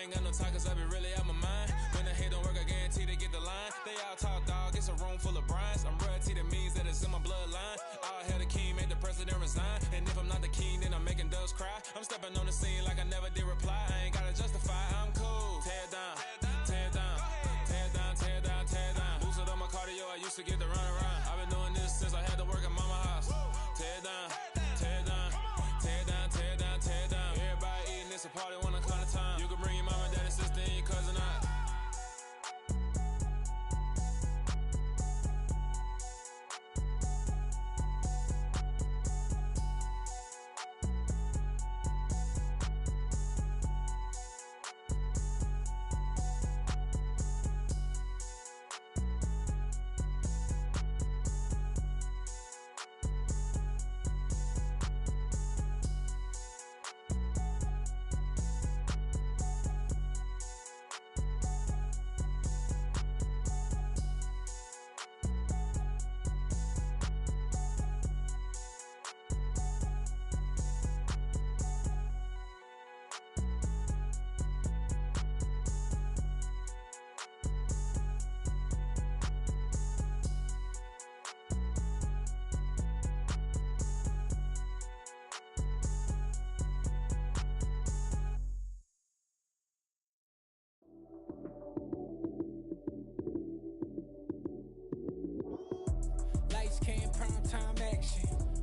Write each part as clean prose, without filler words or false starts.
I ain't got no time cause I be really out my mind. When the hate don't work, I guarantee to get the line. They all talk, dog, it's a room full of Bryans. I'm royalty, that means that it's in my bloodline. All hell the king, make the president resign. And if I'm not the king, then I'm making doves cry. I'm stepping on the scene like I never did reply. I ain't gotta justify, I'm cool. Tear down, tear down, tear down, tear down, tear down. Boosted on my cardio, I used to get the run around. I've been doing this since I had to work at mama house. Tear down, tear down, tear down, tear down, tear down. Everybody eating, it's a party when I come to time. You can bring your mama, daddy, sister, and your cousin out.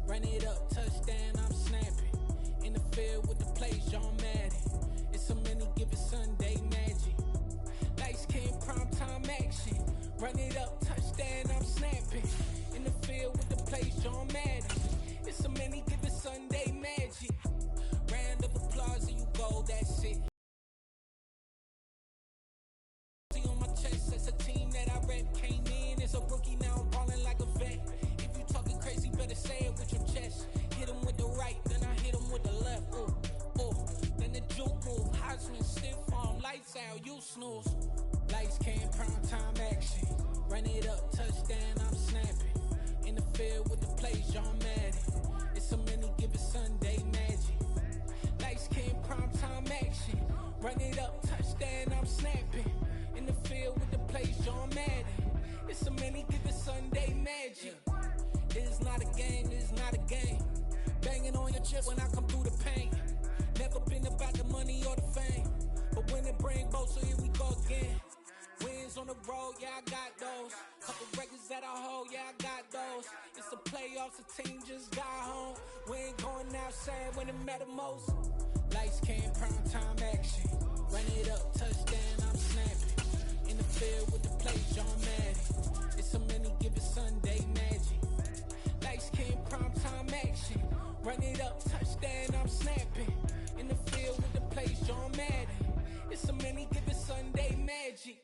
Run it up, touchdown, I'm snapping. In the field with the plays, John Madden. It's so many, give it Sunday magic. Lights came, prime time action. Run it up, touchdown, I'm snapping. In the field with the plays, John Madden. It's so many, give it Sunday magic. Round of applause and you go, that's it. See on my chest, that's a team that I rep. Came in as a rookie, now I'm balling like a vet. If you talking crazy, better say it with your chest. Hit him with the right, then I hit him with the left. Ooh, ooh, then the juke move. Heisman stiff arm, lights out, you snooze. Lights came, prime time action. Run it up, touchdown, I'm snapping. In the field with the plays, John Madden. It's so many, give it Sunday magic. Lights came, prime time action. Run it up, touchdown, I'm snapping. In the field with the plays, John Madden. It's so many, give it Sunday magic. It's not a game, it's not a game. Banging on your chest when I come through the pain. Never been about the money or the fame. But when it bring both, so here we go again. Wins on the road, yeah, I got those. Couple records that I hold, yeah, I got those. It's the playoffs, the team just got home. We ain't going outside when it matter most. Lights came, prime time action. Run it up, touchdown, I'm snapping. In the field with the plays, John Madden. It's so many, give it Sunday magic. Lights came, prime time action. Run it up, touchdown, I'm snapping. In the field with the plays, John Madden. It's so many, give it Sunday magic.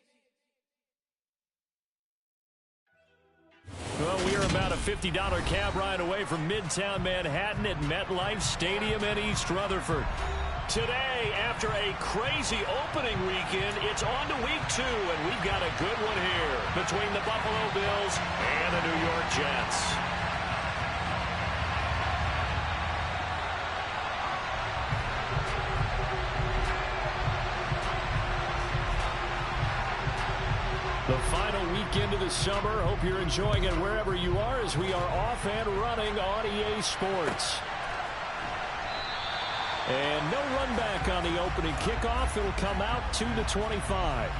Well, we are about a $50 cab ride away from Midtown Manhattan at MetLife Stadium in East Rutherford. Today, after a crazy opening weekend, it's on to week 2, and we've got a good one here between the Buffalo Bills and the New York Jets. The final weekend of the summer. Hope you're enjoying it wherever you are as we are off and running on EA Sports. And no run back on the opening kickoff. It'll come out 2-25.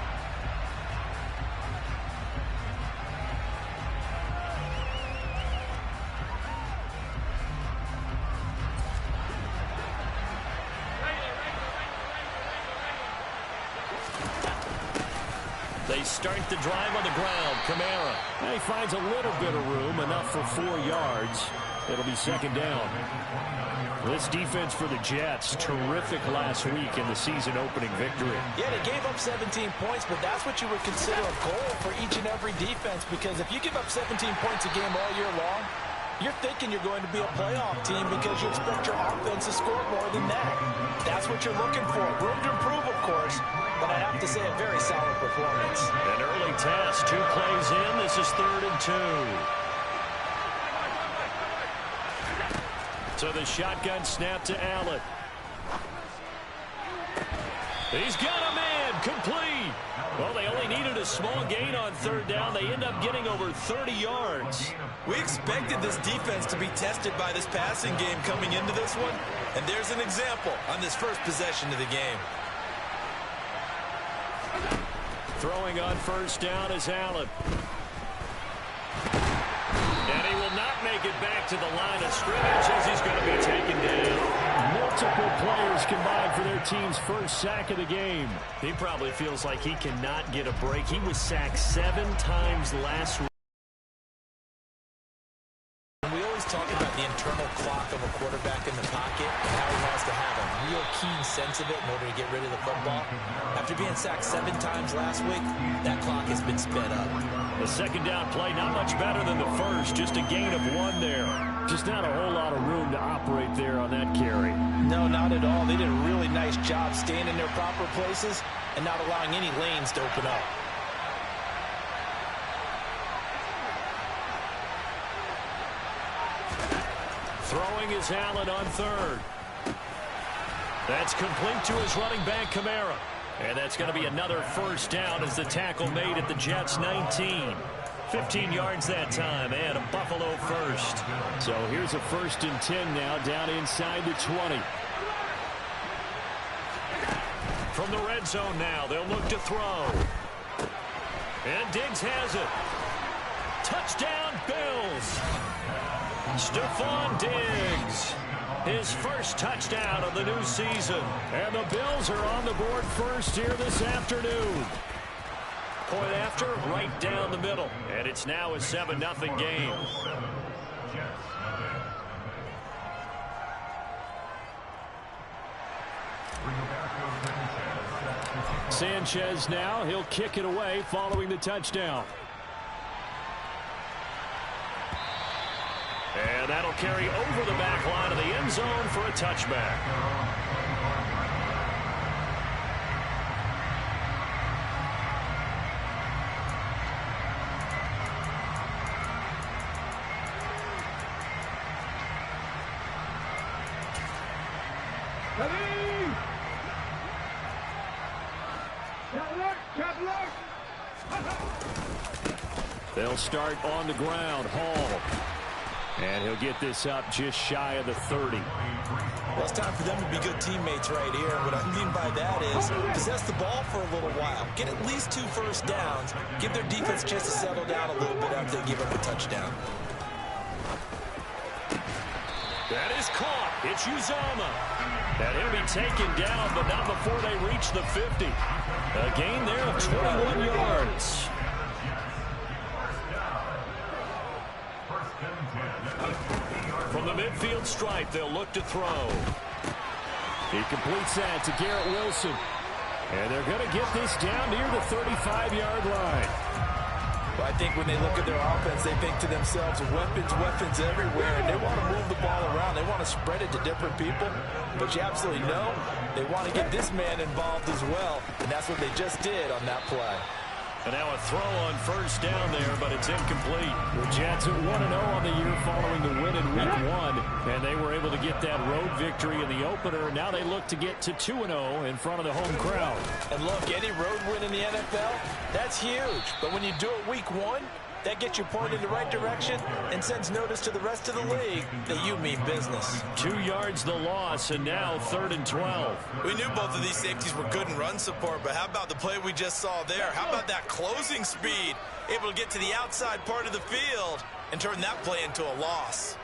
They start the drive on the ground. Kamara. He finds a little bit of room, enough for 4 yards. It'll be second down. This defense for the Jets, terrific last week in the season-opening victory. Yeah, they gave up 17 points, but that's what you would consider a goal for each and every defense, because if you give up 17 points a game all year long, you're thinking you're going to be a playoff team because you expect your offense to score more than that. That's what you're looking for. Room to improve, of course, but I have to say a very solid performance. An early test, 2 plays in. This is 3rd and 2. So the shotgun snap to Allen. He's got him in. Complete. Well, they only needed a small gain on third down. They end up getting over 30 yards. We expected this defense to be tested by this passing game coming into this one, and there's an example on this first possession of the game. Throwing on first down is Allen. And he will not make it back to the line of scrimmage as he's going to be taken down. Multiple players combined for their team's first sack of the game. He probably feels like he cannot get a break. He was sacked 7 times last week. We always talk about the internal clock of a quarterback in the pocket and how he has to have a real keen sense of it in order to get rid of the football. After being sacked 7 times last week, that clock has been sped up. The second down play, not much better than the first. Just a gain of 1 there. Just not a whole lot of room to operate there on that carry. No, not at all. They did a really nice job staying in their proper places and not allowing any lanes to open up. Throwing is Allen on third. That's complete to his running back, Kamara. And that's going to be another first down as the tackle made at the Jets' 19. 15 yards that time, and a Buffalo first. So here's a 1st and 10 now, down inside the 20. From the red zone now, they'll look to throw. And Diggs has it. Touchdown, Bills. Stephon Diggs. His first touchdown of the new season. And the Bills are on the board first here this afternoon. Point after, right down the middle. And it's now a 7-0 game. Sanchez now, he'll kick it away following the touchdown. And that'll carry over the back line of the end zone for a touchback. They'll start on the ground. Hall. And he'll get this up just shy of the 30. Well, it's time for them to be good teammates right here. What I mean by that is possess the ball for a little while. Get at least 2 first downs. Give their defense a chance to settle down a little bit after they give up a touchdown. That is caught. It's Uzama. And he'll be taken down, but not before they reach the 50. A gain there of 21 yards. From the midfield stripe, they'll look to throw. He completes that to Garrett Wilson. And they're going to get this down near the 35-yard line. Well, I think when they look at their offense, they think to themselves, weapons everywhere, and they want to move the ball around. They want to spread it to different people. But you absolutely know they want to get this man involved as well, and that's what they just did on that play. And now a throw on first down there, but it's incomplete. The Jets at 1-0 on the year following the win in Week 1. And they were able to get that road victory in the opener. Now they look to get to 2-0 in front of the home crowd. And look, any road win in the NFL, that's huge. But when you do it Week 1, that gets you pointed in the right direction and sends notice to the rest of the league that you mean business. 2 yards the loss, and now 3rd and 12. We knew both of these safeties were good in run support, but how about the play we just saw there? How about that closing speed? Able to get to the outside part of the field and turn that play into a loss.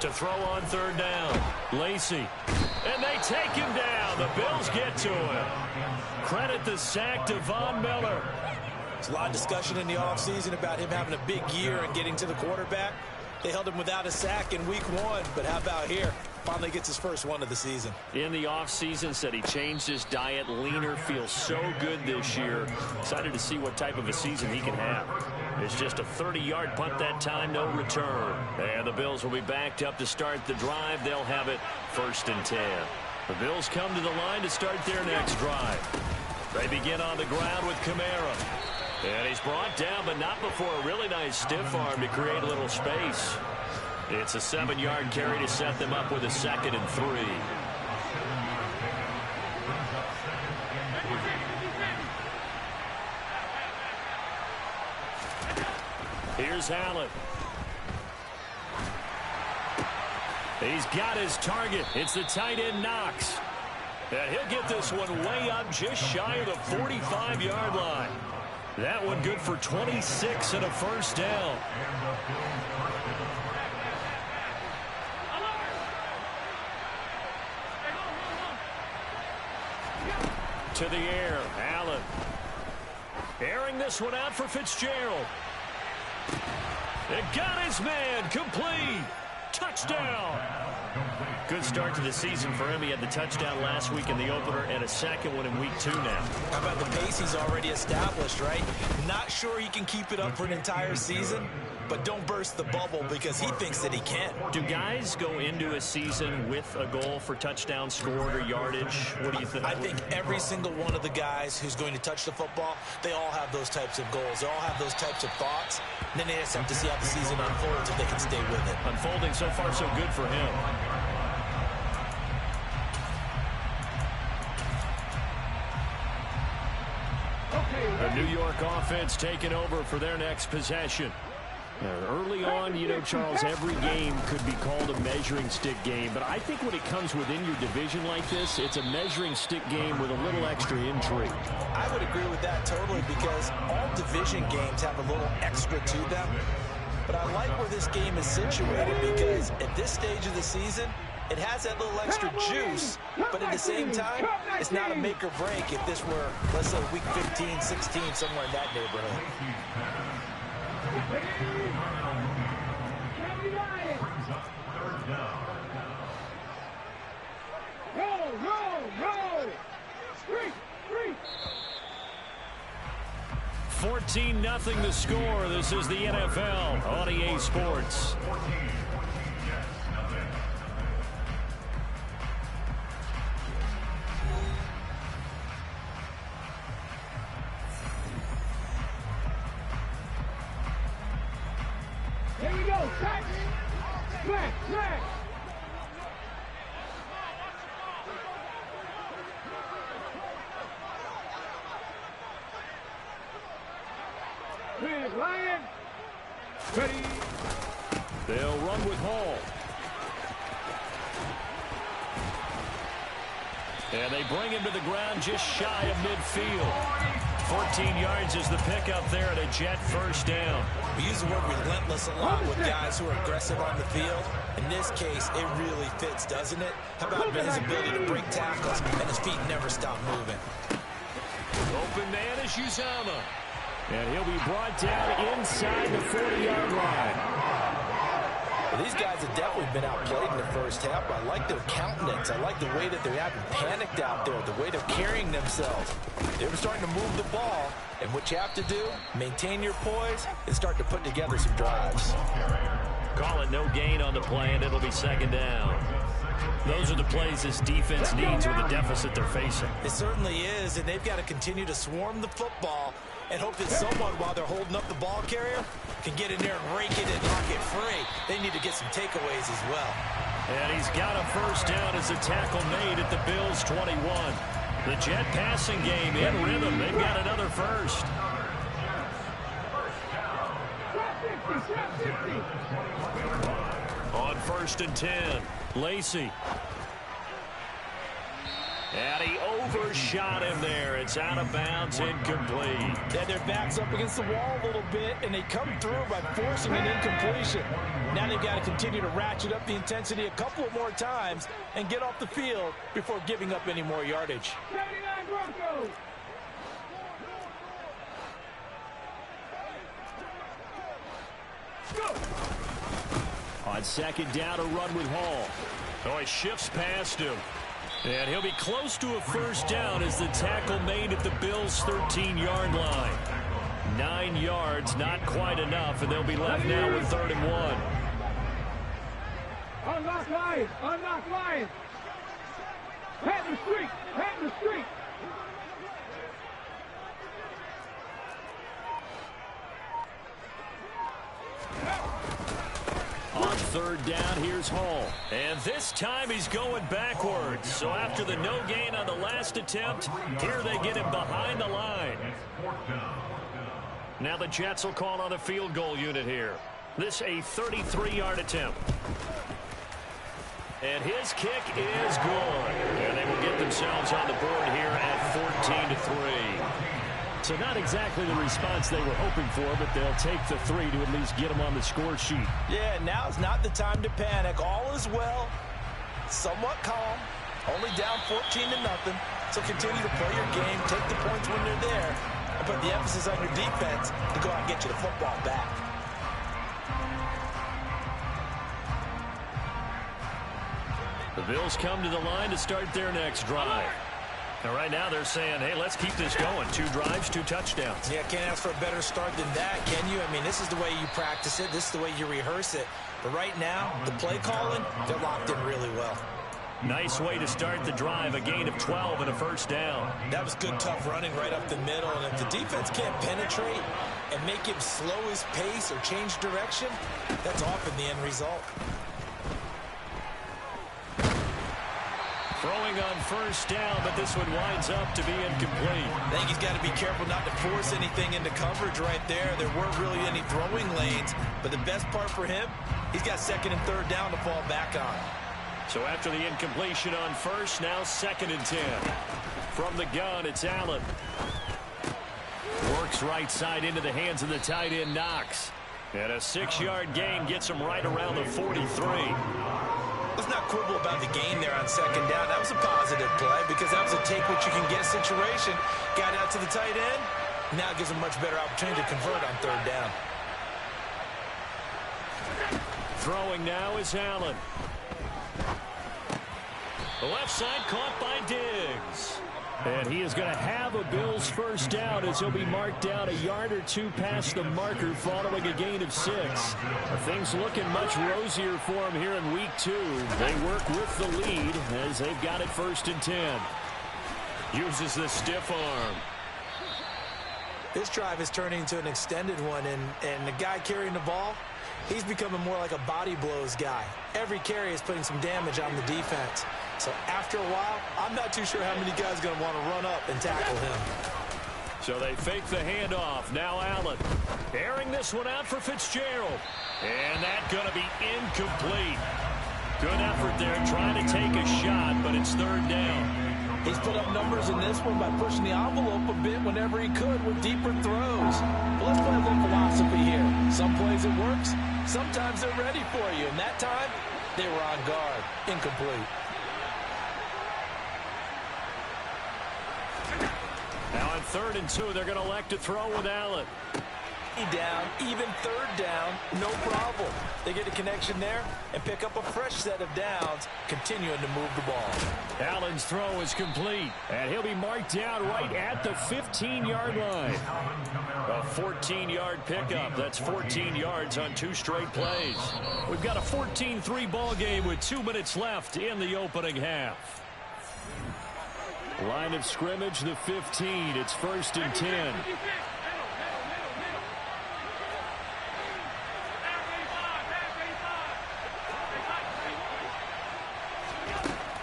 To throw on 3rd down, Lacey. And they take him down. The Bills get to him. Credit the sack to Von Miller. There's a lot of discussion in the offseason about him having a big year and getting to the quarterback. They held him without a sack in Week 1, but how about here? Finally gets his first one of the season. In the offseason, said he changed his diet, leaner, feels so good this year. Excited to see what type of a season he can have. It's just a 30-yard punt that time, no return. And the Bills will be backed up to start the drive. They'll have it 1st and 10. The Bills come to the line to start their next drive. They begin on the ground with Kamara. And he's brought down, but not before a really nice stiff arm to create a little space. It's a 7-yard carry to set them up with a 2nd and 3. Here's Allen. He's got his target. It's the tight end Knox. And he'll get this one way up just shy of the 45-yard line. That one good for 26 and a first down. To the air, Allen. Airing this one out for Fitzgerald. It got his man, complete. Touchdown. Good start to the season for him. He had the touchdown last week in the opener and a second one in week 2 now. How about the pace he's already established, right? Not sure he can keep it up for an entire season, but don't burst the bubble because he thinks that he can. Do guys go into a season with a goal for touchdown scored or yardage? What do you think? I think every single one of the guys who's going to touch the football, they all have those types of goals. They all have those types of thoughts. And then they just have to see how the season unfolds if they can stay with it. Unfolding so far so good for him. The New York offense taking over for their next possession. Early on, you know, Charles, every game could be called a measuring stick game. But I think when it comes within your division like this, it's a measuring stick game with a little extra intrigue. I would agree with that totally because all division games have a little extra to them. But I like where this game is situated because at this stage of the season, it has that little extra juice, but at the same time, it's not a make or break if this were, let's say, week 15, 16, somewhere in that neighborhood. Three. 14-0 the score. This is the NFL on EA Sports. Here we go. Flag. Lion. Ready. They'll run with Hall. And they bring him to the ground just shy of midfield. 14 yards is the pickup there at a Jet first down. We use the word relentless a lot with guys who are aggressive on the field. In this case, it really fits, doesn't it? How about his ability to break tackles and his feet never stop moving? Open man is Uzama. And he'll be brought down inside the 40-yard line. Well, these guys have definitely been outplayed in the first half. I like their countenance. I like the way that they haven't panicked out there, the way they're carrying themselves. They were starting to move the ball, and what you have to do, maintain your poise and start to put together some drives. Call it no gain on the play, and it'll be second down. Those are the plays this defense needs with the deficit they're facing. It certainly is, and they've got to continue to swarm the football and hope that someone, while they're holding up the ball carrier, can get in there and rake it and knock it free. They need to get some takeaways as well. And he's got a first down as a tackle made at the Bills' 21. The Jet passing game in rhythm. They've got another first. On 1st and 10, Lacey. And he overshot him there. It's out of bounds, incomplete. Then their back's up against the wall a little bit, and they come through by forcing an incompletion. Now they've got to continue to ratchet up the intensity a couple of more times and get off the field before giving up any more yardage. 79 Broncos. On second down, a run with Hall. Oh, he shifts past him. And he'll be close to a first down as the tackle made at the Bills' 13-yard line. 9 yards, not quite enough, and they'll be left now with 3rd and 1. Unlock Lions. Unlock Lions. Head the street. Head the street. On 3rd down, here's Hall. And this time he's going backwards. So after the no gain on the last attempt, here they get him behind the line. Now the Jets will call on the field goal unit here. This a 33-yard attempt. And his kick is good. And they will get themselves on the board here at 14-3. So not exactly the response they were hoping for, but they'll take the 3 to at least get them on the score sheet. Yeah, now's not the time to panic. All is well. Somewhat calm. Only down 14-0. So continue to play your game. Take the points when they're there. And put the emphasis on your defense to go out and get you the football back. The Bills come to the line to start their next drive. And right now they're saying, hey, let's keep this going. 2 drives, 2 touchdowns. Yeah, can't ask for a better start than that, can you? I mean, this is the way you practice it. This is the way you rehearse it. But right now, the play calling, they're locked in really well. Nice way to start the drive, a gain of 12 and a first down. That was good, tough running right up the middle. And if the defense can't penetrate and make him slow his pace or change direction, that's often the end result. Throwing on first down, but this one winds up to be incomplete. I think he's got to be careful not to force anything into coverage right there. There weren't really any throwing lanes, but the best part for him, he's got 2nd and 3rd down to fall back on. So after the incompletion on first, now 2nd and 10. From the gun, it's Allen. Works right side into the hands of the tight end, Knox. And a 6-yard gain gets him right around the 43. Let's not quibble about the gain there on 2nd down. That was a positive play because that was a take-what-you-can-get situation. Got out to the tight end. Now gives him a much better opportunity to convert on 3rd down. Throwing now is Allen. The left side caught by Diggs. And he is going to have a Bills first down as he'll be marked down a yard or 2 past the marker following a gain of 6. Things looking much rosier for him here in week 2. They work with the lead as they've got it 1st and 10. Uses the stiff arm. This drive is turning into an extended one, and the guy carrying the ball, he's becoming more like a body blows guy. Every carry is putting some damage on the defense. So after a while, I'm not too sure how many guys are going to want to run up and tackle him. So they fake the handoff. Now Allen airing this one out for Fitzgerald. And that's going to be incomplete. Good effort there trying to take a shot, but it's 3rd down. He's put up numbers in this one by pushing the envelope a bit whenever he could with deeper throws. But let's play a little philosophy here. Some plays it works. Sometimes they're ready for you. And that time, they were on guard. Incomplete. Now on 3rd and 2, they're going to elect to throw with Allen. Down, even 3rd down, no problem. They get a connection there and pick up a fresh set of downs, continuing to move the ball. Allen's throw is complete, and he'll be marked down right at the 15-yard line. A 14-yard pickup. That's 14 yards on 2 straight plays. We've got a 14-3 ball game with 2 minutes left in the opening half. Line of scrimmage, the 15. It's 1st and 10.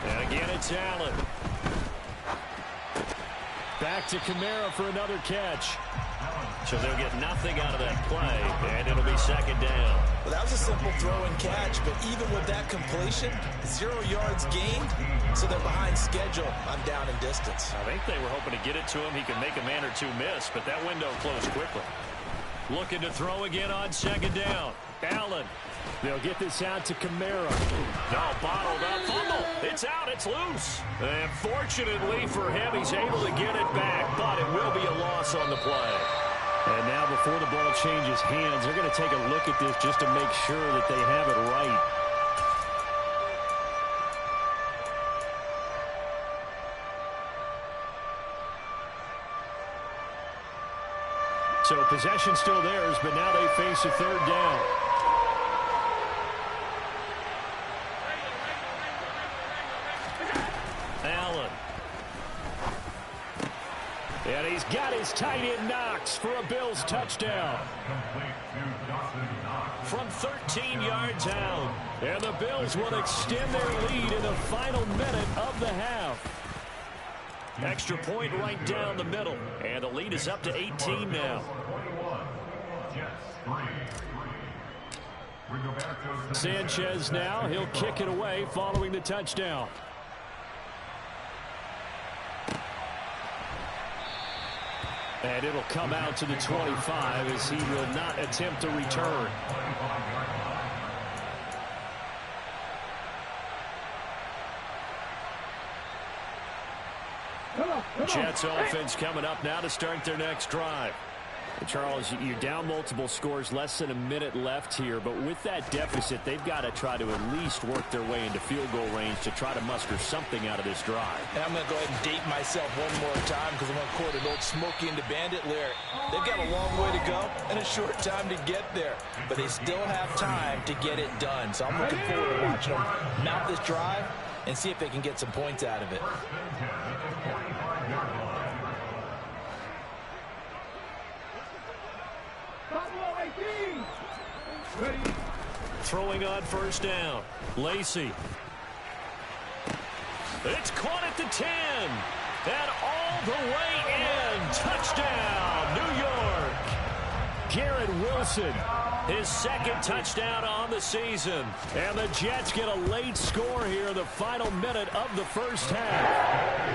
And again, it's Allen. Back to Kamara for another catch. So they'll get nothing out of that play, and it'll be 2nd down. Well, that was a simple throw and catch, but even with that completion, 0 yards gained, so they're behind schedule on down and distance. I think they were hoping to get it to him. He could make a man or 2 miss, but that window closed quickly. Looking to throw again on 2nd down. Allen. They'll get this out to Kamara. No, bottled up. Fumble. It's out. It's loose. And fortunately for him, he's able to get it back, but it will be a loss on the play. And now before the ball changes hands, they're going to take a look at this just to make sure that they have it right. So possession still theirs, but now they face a 3rd down. Allen. And he's got his tight end Knox for a Bills touchdown. From 13 yards out. And the Bills will extend their lead in the final minute of the half. Extra point right down the middle. And the lead is up to 18 now. Sanchez now, he'll kick it away following the touchdown. And it'll come out to the 25 as he will not attempt to return. Jets offense coming up now to start their next drive. Charles, you're down multiple scores, less than a minute left here, but with that deficit, they've got to try to at least work their way into field goal range to try to muster something out of this drive. And I'm going to go ahead and date myself one more time because I'm going to quote an old Smokey and the Bandit lyric. They've got a long way to go and a short time to get there, but they still have time to get it done. So I'm looking forward to watching them mount this drive and see if they can get some points out of it. Throwing on first down. Lacey. It's caught at the 10. And all the way in. Touchdown, New York. Garrett Wilson, his second touchdown on the season. And the Jets get a late score here in the final minute of the first half.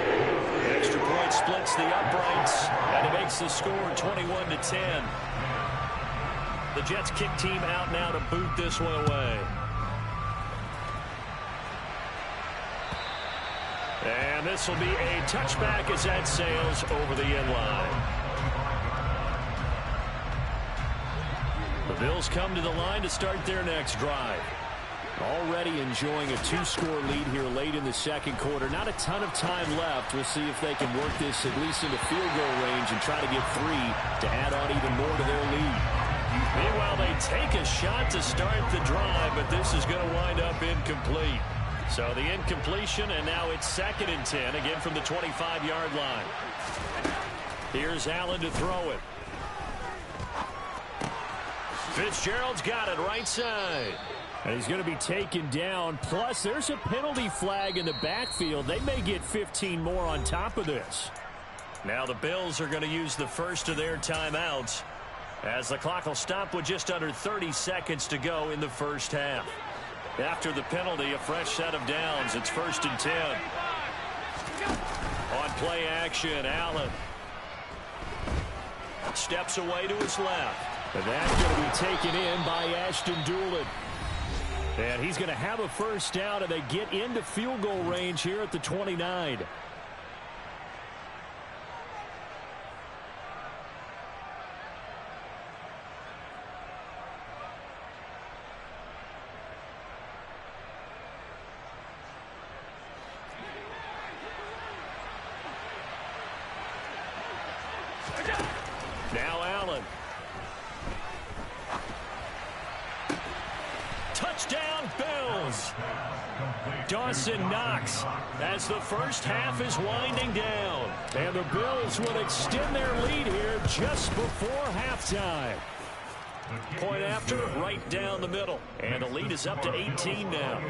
The extra point splits the uprights, and it makes the score 21-10. The Jets kick team out now to boot this one away. And this will be a touchback as that sails over the end line. The Bills come to the line to start their next drive. Already enjoying a two-score lead here late in the second quarter. Not a ton of time left. We'll see if they can work this at least into field goal range and try to get 3 to add on even more to their lead. Meanwhile, they take a shot to start the drive, but this is going to wind up incomplete. So the incompletion, and now it's 2nd and 10, again from the 25-yard line. Here's Allen to throw it. Fitzgerald's got it right side. And he's going to be taken down. Plus, there's a penalty flag in the backfield. They may get 15 more on top of this. Now the Bills are going to use the first of their timeouts, as the clock will stop with just under 30 seconds to go in the first half. After the penalty, a fresh set of downs. It's 1st and 10. On play action, Allen steps away to his left. And that's going to be taken in by Ashton Doolin. And he's going to have a first down, and they get into field goal range here at the 29. Now Allen. Touchdown, Bills. Dawson Knox as the first half is winding down. And the Bills will extend their lead here just before halftime. Point after, right down the middle. And the lead is up to 18 now.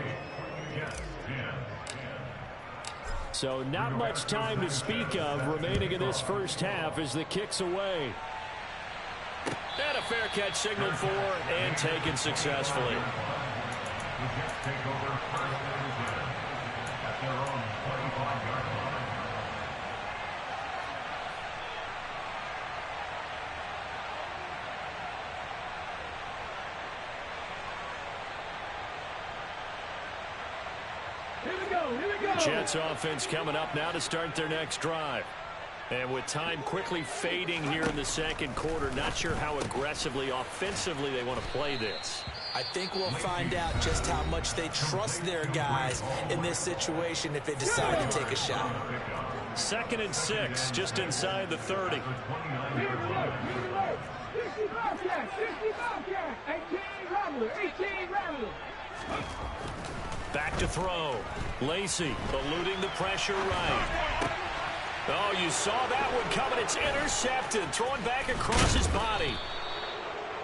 So not much time to speak of remaining in this first half as the kick's away. And a fair catch signaled for and taken successfully. Jets offense coming up now to start their next drive. And with time quickly fading here in the second quarter, not sure how aggressively, offensively they want to play this. I think we'll find out just how much they trust their guys in this situation if they decide to take a shot. 2nd and 6, just inside the 30. Back to throw. Lacey eluding the pressure right. Oh, you saw that one coming. It's intercepted. Throwing back across his body.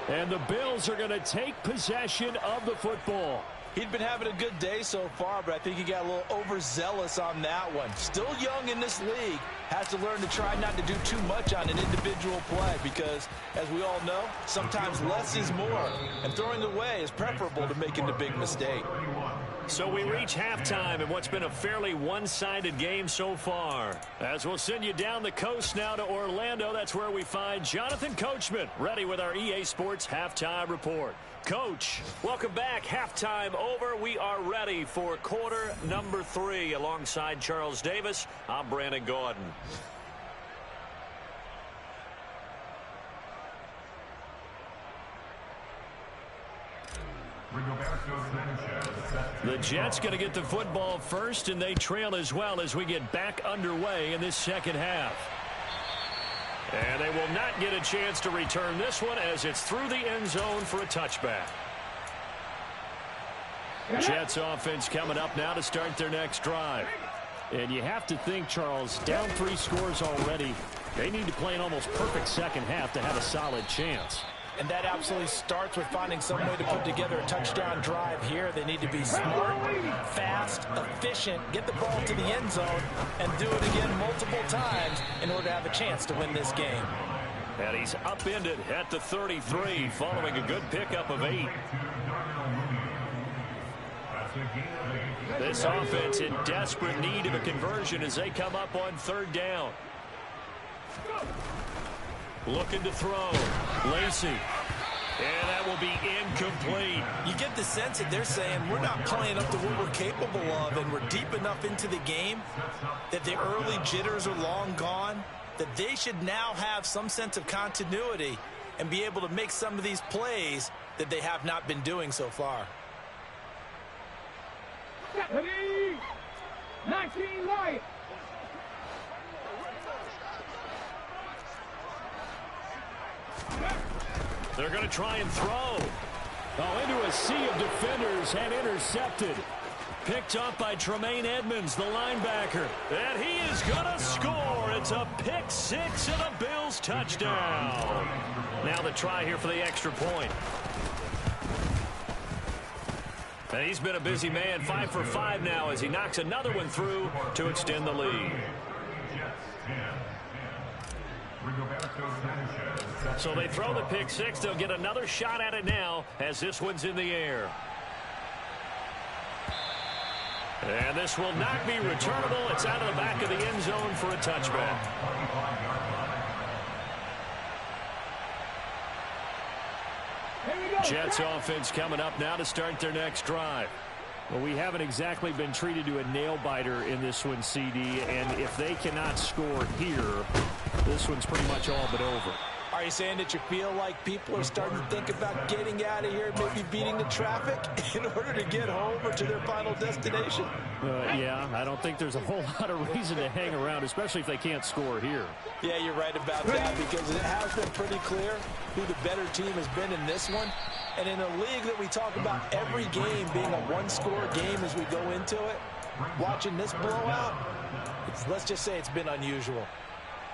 And the Bills are going to take possession of the football. He'd been having a good day so far, but I think he got a little overzealous on that one. Still young in this league. Has to learn to try not to do too much on an individual play because, as we all know, sometimes less is more. And throwing away is preferable to making the big mistake. So we reach halftime in what's been a fairly one-sided game so far. As we'll send you down the coast now to Orlando, that's where we find Jonathan Coachman, ready with our EA Sports Halftime Report. Coach, welcome back. Halftime over. We are ready for quarter number 3. Alongside Charles Davis, I'm Brandon Gordon. The Jets going to get the football first, and they trail as well as we get back underway in this second half. And they will not get a chance to return this one as it's through the end zone for a touchback. Jets offense coming up now to start their next drive. And you have to think, Charles, down 3 scores already. They need to play an almost perfect second half to have a solid chance. And that absolutely starts with finding some way to put together a touchdown drive here. They need to be smart, fast, efficient, get the ball to the end zone, and do it again multiple times in order to have a chance to win this game. And he's upended at the 33 following a good pickup of 8. This offense in desperate need of a conversion as they come up on 3rd down. Looking to throw. Lacy. And that will be incomplete. You get the sense that they're saying we're not playing up to what we're capable of, and we're deep enough into the game that the early jitters are long gone, that they should now have some sense of continuity and be able to make some of these plays that they have not been doing so far. 19 right. They're going to try and throw. Oh, into a sea of defenders and intercepted. Picked up by Tremaine Edmonds, the linebacker. And he is going to score. It's a pick 6 and a Bills touchdown. Now the try here for the extra point. And he's been a busy man, 5 for 5 now as he knocks another one through to extend the lead. So they throw the pick 6. They'll get another shot at it now as this one's in the air. And this will not be returnable. It's out of the back of the end zone for a touchback. Jets offense coming up now to start their next drive. Well, we haven't exactly been treated to a nail-biter in this one, CD, and if they cannot score here, this one's pretty much all but over. Are you saying that you feel like people are starting to think about getting out of here, maybe beating the traffic in order to get home or to their final destination? Yeah, I don't think there's a whole lot of reason to hang around, especially if they can't score here. Yeah, you're right about that because it has been pretty clear who the better team has been in this one. And in a league that we talk about every game being a one-score game as we go into it, watching this blowout, let's just say it's been unusual.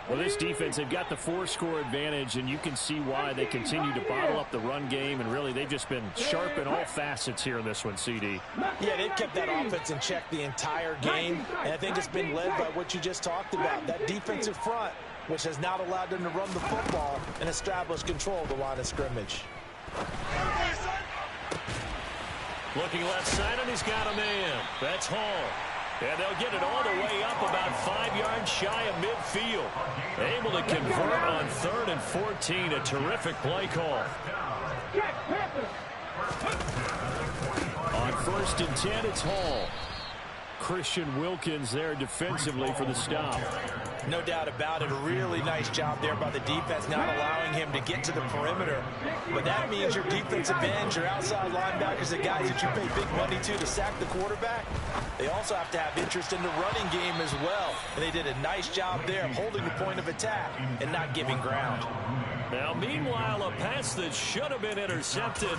Well, this defense, they've got the 4-score advantage, and you can see why they continue to bottle up the run game, and really they've just been sharp in all facets here in this one, CD. Yeah, they've kept that offense in check the entire game, and I think it's been led by what you just talked about, that defensive front, which has not allowed them to run the football and establish control of the line of scrimmage. Looking left side, and he's got a man. That's Hall. And they'll get it all the way up about 5 yards shy of midfield. Able to convert on 3rd and 14. A terrific play call. On 1st and 10, it's Hall. Christian Wilkins there defensively for the stop. No doubt about it. A really nice job there by the defense, not allowing him to get to the perimeter. But that means your defensive ends, your outside linebackers, the guys that you pay big money to sack the quarterback, they also have to have interest in the running game as well. And they did a nice job there of holding the point of attack and not giving ground. Now, meanwhile, a pass that should have been intercepted,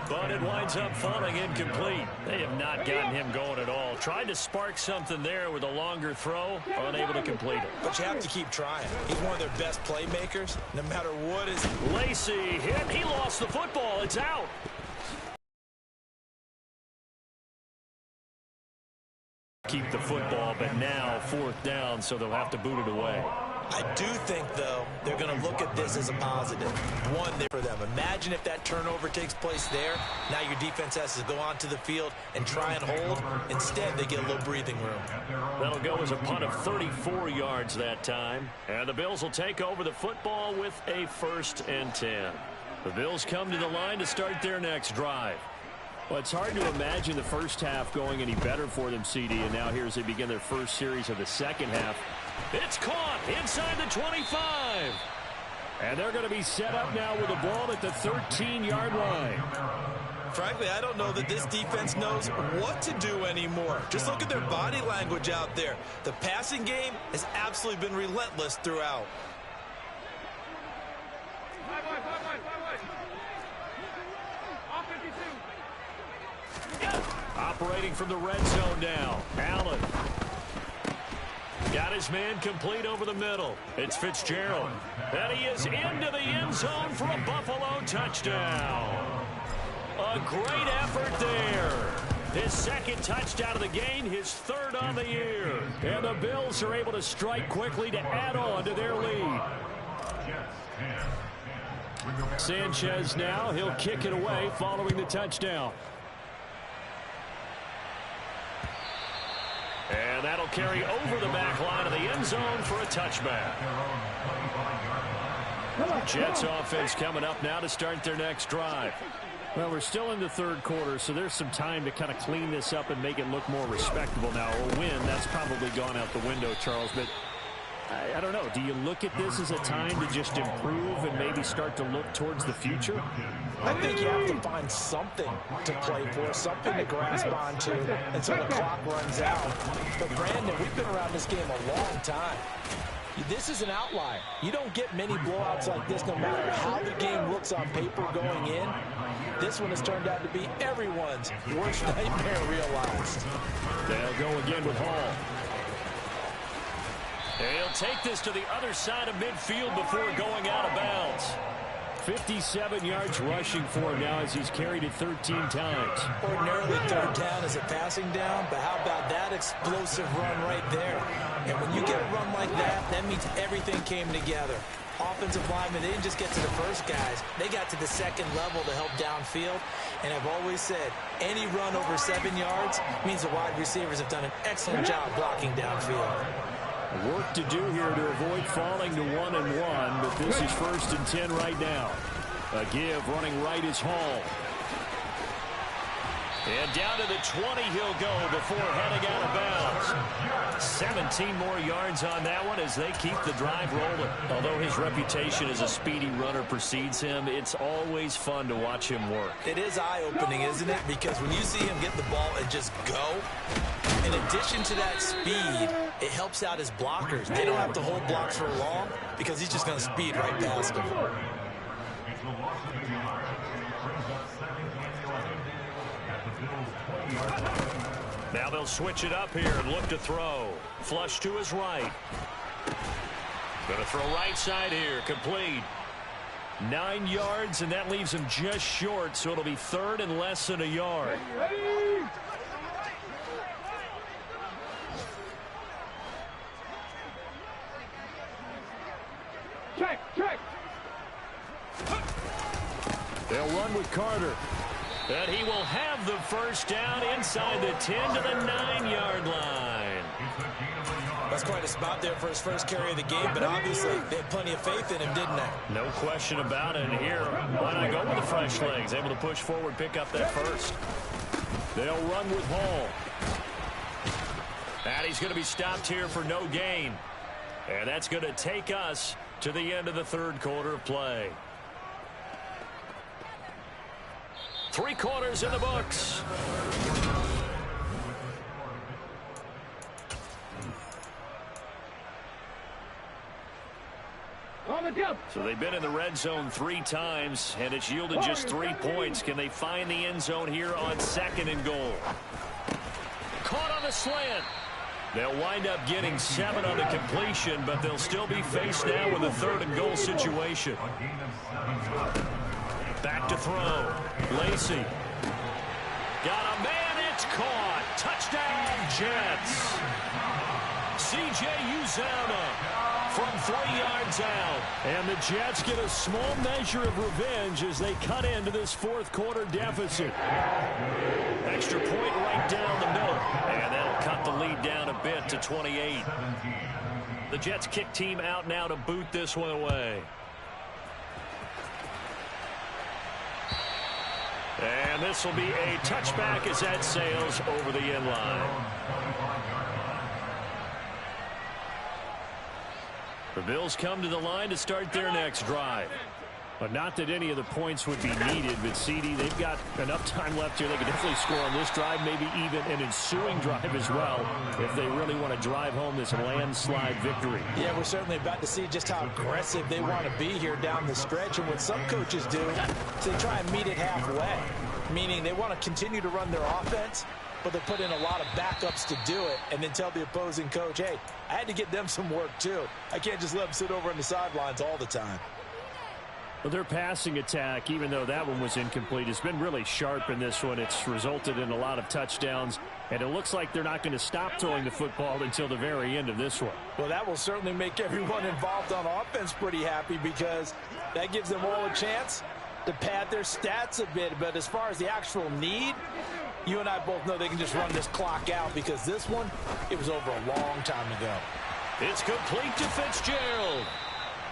but it winds up falling incomplete. They have not gotten him going at all. Tried to spark something there with a longer throw, unable to complete it. But you have to keep trying. He's one of their best playmakers, no matter what is. Lacy hit. He lost the football. It's out. keep the football, but now 4th down, so they'll have to boot it away. I do think, though, they're going to look at this as a positive. One there for them. Imagine if that turnover takes place there. Now your defense has to go onto the field and try and hold. Instead, they get a little breathing room. That'll go as a punt of 34 yards that time. And the Bills will take over the football with a 1st and 10. The Bills come to the line to start their next drive. Well, it's hard to imagine the first half going any better for them, CD. And now here as they begin their first series of the second half. It's caught inside the 25. And they're going to be set up now with the ball at the 13-yard line. Frankly, I don't know that this defense knows what to do anymore. Just look at their body language out there. The passing game has absolutely been relentless throughout. Operating from the red zone now. Allen. Got his man complete over the middle. It's Fitzgerald. And he is into the end zone for a Buffalo touchdown. A great effort there. His 2nd touchdown of the game, his 3rd on the year. And the Bills are able to strike quickly to add on to their lead. Sanchez now, he'll kick it away following the touchdown. And that'll carry over the back line of the end zone for a touchback. Jets offense coming up now to start their next drive. Well, we're still in the 3rd quarter, so there's some time to kind of clean this up and make it look more respectable now. A win, that's probably gone out the window, Charles. But I don't know. Do you look at this as a time to just improve and maybe start to look towards the future? I think you have to find something to play for, something to grasp onto until the clock runs out. But, Brandon, we've been around this game a long time. This is an outlier. You don't get many blowouts like this no matter how the game looks on paper going in. This one has turned out to be everyone's worst nightmare realized. They'll go again with Hall. He'll take this to the other side of midfield before going out of bounds. 57 yards rushing for him now as he's carried it 13 times. Ordinarily, 3rd down is a passing down, but how about that explosive run right there? And when you get a run like that, that means everything came together. Offensive linemen, they didn't just get to the first guys. They got to the 2nd level to help downfield. And I've always said, any run over 7 yards means the wide receivers have done an excellent job blocking downfield. Work to do here to avoid falling to 1-1, but this is 1st and 10 right now. A give running right is Hall. And down to the 20 he'll go before heading out of bounds. 17 more yards on that one as they keep the drive rolling. Although his reputation as a speedy runner precedes him, it's always fun to watch him work. It is eye-opening, isn't it? Because when you see him get the ball and just go, in addition to that speed, it helps out his blockers. They don't have to hold blocks for long because he's just going to speed right past them. Now they'll switch it up here and look to throw. Flush to his right. Going to throw right side here. Complete. 9 yards, and that leaves him just short, so it'll be 3rd and less than a yard. Check. They'll run with Carter. And he will have the 1st down inside the 10 to the 9-yard line. That's quite a spot there for his first carry of the game, but obviously they had plenty of faith in him, didn't they? No question about it. Here, why not go with the fresh legs? Able to push forward, pick up that 1st. They'll run with Hall. And he's going to be stopped here for no gain. And that's going to take us to the end of the 3rd quarter of play. 3 quarters in the books. So they've been in the red zone 3 times, and it's yielded just 3 points. Can they find the end zone here on 2nd and goal? Caught on the slant. They'll wind up getting 7 on the completion, but they'll still be faced now with a 3rd and goal situation. Back to throw. Lacey. Got a man. It's caught. Touchdown, Jets. C.J. Uzomah from 3 yards out. And the Jets get a small measure of revenge as they cut into this fourth quarter deficit. Extra point right down the middle. And that'll cut the lead down a bit to 28. The Jets kick team out now to boot this one away. And this will be a touchback as that sails over the end line. The Bills come to the line to start their next drive. But not that any of the points would be needed, but CD, they've got enough time left here. They can definitely score on this drive, maybe even an ensuing drive as well, if they really want to drive home this landslide victory. Yeah, we're certainly about to see just how aggressive they want to be here down the stretch. And what some coaches do is they try and meet it halfway, meaning they want to continue to run their offense, but they put in a lot of backups to do it, and then tell the opposing coach, hey, I had to get them some work too. I can't just let them sit over on the sidelines all the time. Well, their passing attack, even though that one was incomplete, has been really sharp in this one. It's resulted in a lot of touchdowns, and it looks like they're not going to stop throwing the football until the very end of this one. Well, that will certainly make everyone involved on offense pretty happy, because that gives them all a chance to pad their stats a bit. But as far as the actual need, you and I both know they can just run this clock out, because this one, it was over a long time ago. It's complete to Fitzgerald.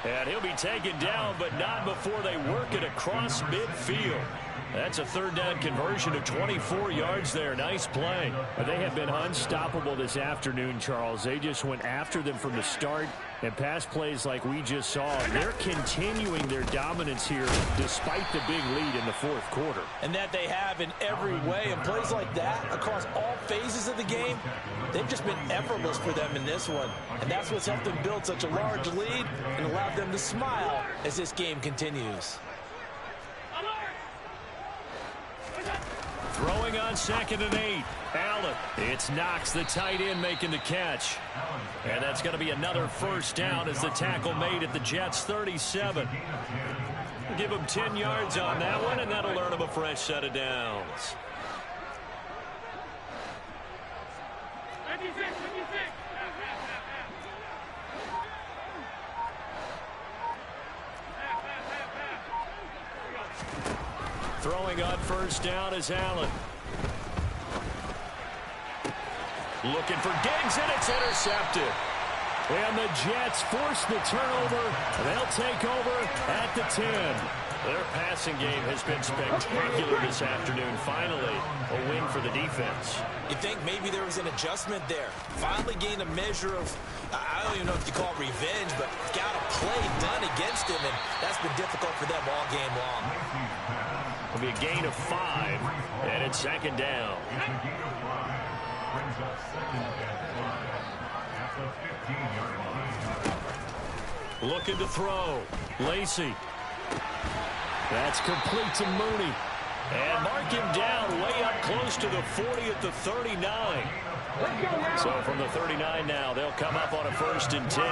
And he'll be taken down, but not before they work it across midfield. That's a third down conversion of 24 yards there. Nice play. But they have been unstoppable this afternoon, Charles. They just went after them from the start. And pass plays like we just saw, they're continuing their dominance here despite the big lead in the fourth quarter. And that they have in every way. And plays like that across all phases of the game, they've just been effortless for them in this one. And that's what's helped them build such a large lead and allowed them to smile as this game continues. Throwing on 2nd and 8. Allen. It's Knox, the tight end, making the catch. And that's going to be another first down as the tackle made at the Jets' 37. Give them 10 yards on that one, and that'll earn them a fresh set of downs. Throwing on first down is Allen. Looking for Diggs, and it's intercepted. And the Jets force the turnover. They'll take over at the 10. Their passing game has been spectacular this afternoon. Finally, a win for the defense. You think maybe there was an adjustment there. Finally gained a measure of, I don't even know if you call it revenge, but got a play done against him, and that's been difficult for them all game long. It'll be a gain of 5, and it's 2nd down. Looking to throw. Lacey. That's complete to Mooney. And mark him down way up close to the 40 at the 39. So from the 39 now, they'll come up on a 1st and 10.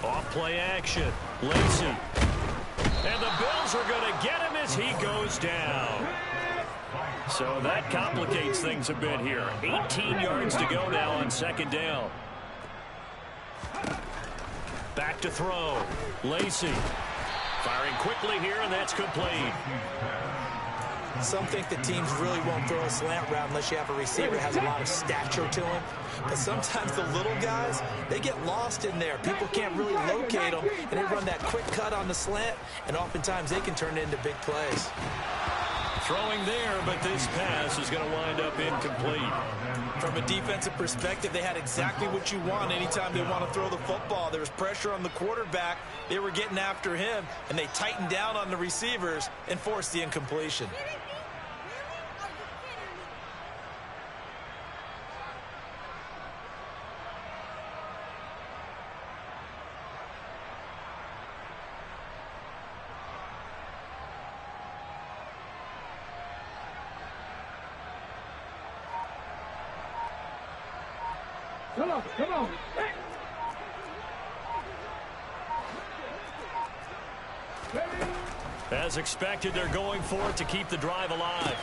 Off play action. Lacey. And the Bills are going to get him as he goes down. So that complicates things a bit here. 18 yards to go now on 2nd down. Back to throw. Lacey. Firing quickly here, and that's complete. Some think the teams really won't throw a slant route unless you have a receiver that has a lot of stature to him. But sometimes the little guys, they get lost in there. People can't really locate them, and they run that quick cut on the slant, and oftentimes they can turn it into big plays. Throwing there, but this pass is going to wind up incomplete. From a defensive perspective, they had exactly what you want anytime they want to throw the football. There was pressure on the quarterback. They were getting after him, and they tightened down on the receivers and forced the incompletion. Come on. As expected, they're going for it to keep the drive alive.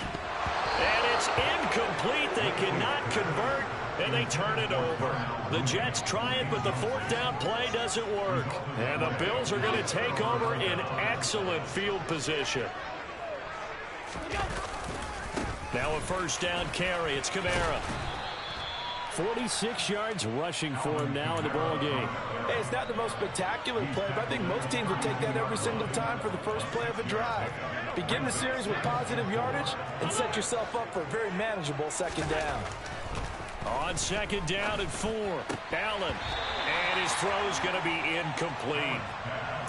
And it's incomplete. They cannot convert, and they turn it over. The Jets try it, but the fourth down play doesn't work. And the Bills are going to take over in excellent field position. Now a first down carry. It's Kamara. 46 yards rushing for him now in the ball game. Hey, it's not the most spectacular play, but I think most teams would take that every single time for the first play of a drive. Begin the series with positive yardage and set yourself up for a very manageable second down. On second down and 4, Allen. And his throw is going to be incomplete.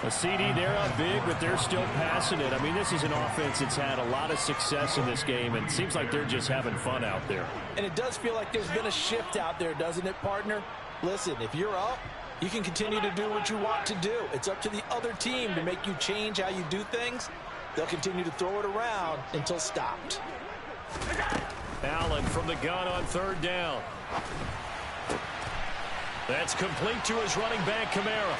A CD, they're up big, but they're still passing it. I mean, this is an offense that's had a lot of success in this game, and it seems like they're just having fun out there. And it does feel like there's been a shift out there, doesn't it, partner? Listen, if you're up, you can continue to do what you want to do. It's up to the other team to make you change how you do things. They'll continue to throw it around until stopped. Allen from the gun on third down. That's complete to his running back, Kamara.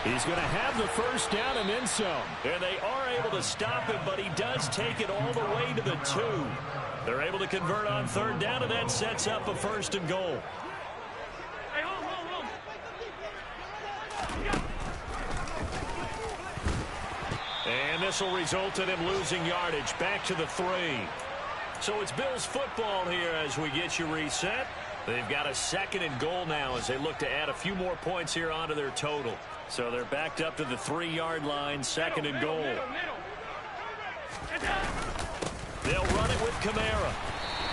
He's going to have the first down and then some. And they are able to stop him, but he does take it all the way to the 2. They're able to convert on third down, and that sets up a first and goal. And this will result in him losing yardage back to the 3. So it's Bills football here as we get you reset. They've got a second and goal now as they look to add a few more points here onto their total. So they're backed up to the 3-yard line, second and goal. They'll run it with Kamara.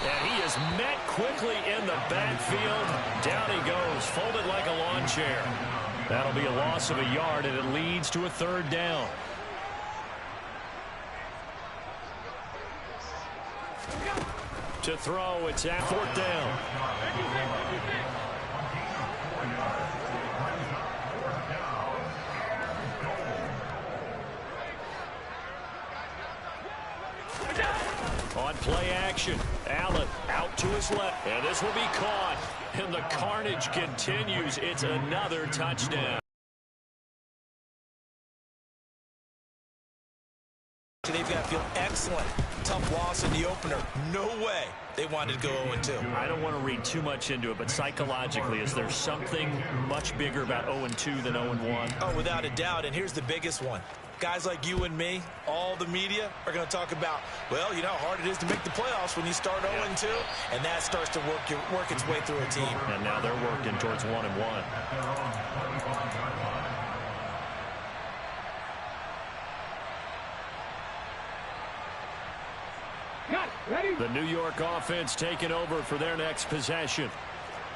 And he is met quickly in the backfield. Down he goes, folded like a lawn chair. That'll be a loss of a yard, and it leads to a third down. To throw, it's at fourth down. On play action, Allen out to his left, and this will be caught, and the carnage continues. It's another touchdown. They've got to feel excellent. Tough loss in the opener. No way they wanted to go 0-2. I don't want to read too much into it, but psychologically, is there something much bigger about 0-2 than 0-1? Oh, without a doubt, and here's the biggest one. Guys like you and me, all the media, are going to talk about, well, you know how hard it is to make the playoffs when you start 0-2, and that starts to work its way through a team. And now they're working towards 1-1. The New York offense taking over for their next possession.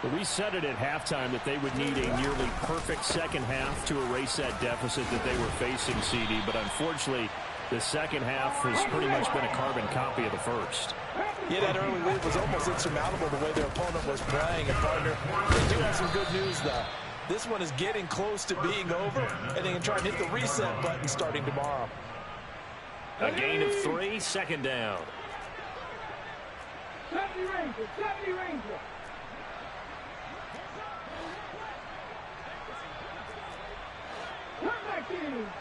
But we said it at halftime that they would need a nearly perfect second half to erase that deficit that they were facing, CD. But unfortunately, the second half has pretty much been a carbon copy of the first. Yeah, that early lead was almost insurmountable the way their opponent was playing. And, partner, they do have some good news, though. This one is getting close to being over, and they can try and hit the reset button starting tomorrow. A gain of 3, second down. 70 Rangers, 70 Rangers.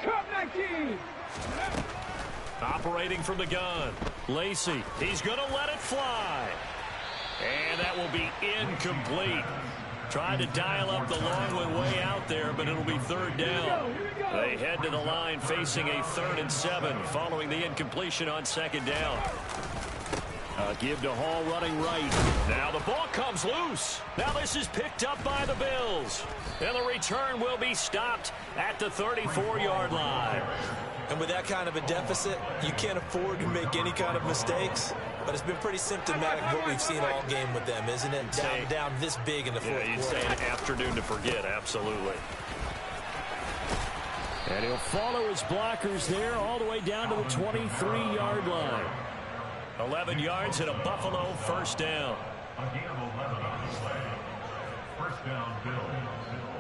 Come back in. Operating from the gun. Lacey, he's going to let it fly. And that will be incomplete. Tried to dial up the long one way out there, but it'll be third down. They head to the line facing a 3rd and 7 following the incompletion on second down. Give to Hall running right. Now the ball comes loose. Now this is picked up by the Bills. And the return will be stopped at the 34-yard line. And with that kind of a deficit, you can't afford to make any kind of mistakes. But it's been pretty symptomatic of what we've seen all game with them, isn't it? Down this big in the fourth quarter. You'd say an afternoon to forget, absolutely. And he'll follow his blockers there all the way down to the 23-yard line. 11 yards and a Buffalo first down. First down, Bills.